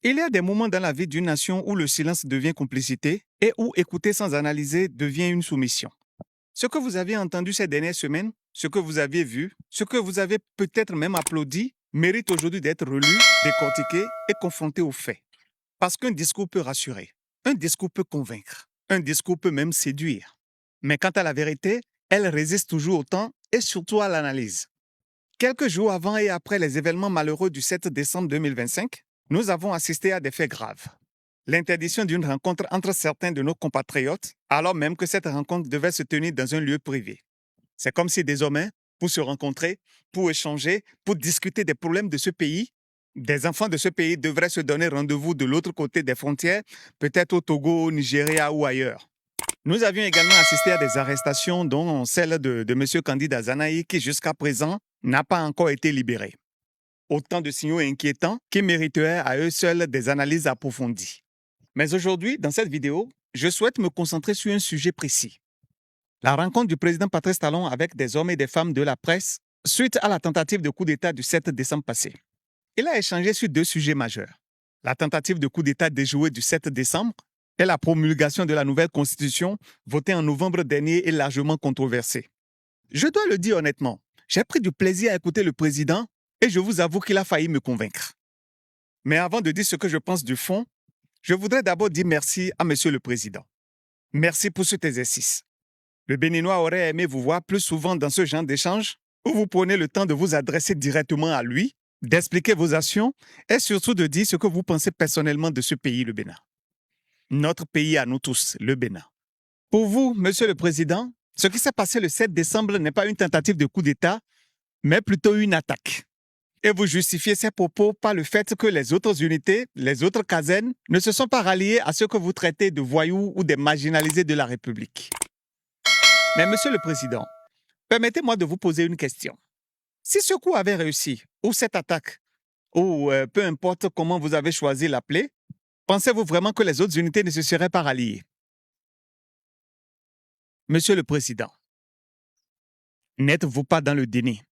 Il y a des moments dans la vie d'une nation où le silence devient complicité et où écouter sans analyser devient une soumission. Ce que vous avez entendu ces dernières semaines, ce que vous aviez vu, ce que vous avez peut-être même applaudi, mérite aujourd'hui d'être relu, décortiqué et confronté aux faits. Parce qu'un discours peut rassurer, un discours peut convaincre, un discours peut même séduire. Mais quant à la vérité, elle résiste toujours au temps et surtout à l'analyse. Quelques jours avant et après les événements malheureux du 7 décembre 2025, nous avons assisté à des faits graves. L'interdiction d'une rencontre entre certains de nos compatriotes, alors même que cette rencontre devait se tenir dans un lieu privé. C'est comme si désormais, pour se rencontrer, pour échanger, pour discuter des problèmes de ce pays, des enfants de ce pays devraient se donner rendez-vous de l'autre côté des frontières, peut-être au Togo, au Nigeria ou ailleurs. Nous avions également assisté à des arrestations, dont celle de M. Candida Zanaï, qui jusqu'à présent n'a pas encore été libéré. Autant de signaux inquiétants qui mériteraient à eux seuls des analyses approfondies. Mais aujourd'hui, dans cette vidéo, je souhaite me concentrer sur un sujet précis. La rencontre du président Patrice Talon avec des hommes et des femmes de la presse suite à la tentative de coup d'État du 7 décembre passé. Il a échangé sur deux sujets majeurs. La tentative de coup d'État déjouée du 7 décembre et la promulgation de la nouvelle constitution votée en novembre dernier et largement controversée. Je dois le dire honnêtement, j'ai pris du plaisir à écouter le président et je vous avoue qu'il a failli me convaincre. Mais avant de dire ce que je pense du fond, je voudrais d'abord dire merci à Monsieur le Président. Merci pour cet exercice. Le Béninois aurait aimé vous voir plus souvent dans ce genre d'échange où vous prenez le temps de vous adresser directement à lui, d'expliquer vos actions et surtout de dire ce que vous pensez personnellement de ce pays, le Bénin. Notre pays à nous tous, le Bénin. Pour vous, Monsieur le Président, ce qui s'est passé le 7 décembre n'est pas une tentative de coup d'État, mais plutôt une attaque. Et vous justifiez ces propos par le fait que les autres unités, les autres casernes, ne se sont pas ralliées à ceux que vous traitez de voyous ou des marginalisés de la République. Mais Monsieur le Président, permettez-moi de vous poser une question. Si ce coup avait réussi, ou cette attaque, ou peu importe comment vous avez choisi l'appeler, pensez-vous vraiment que les autres unités ne se seraient pas ralliées? Monsieur le Président, n'êtes-vous pas dans le déni?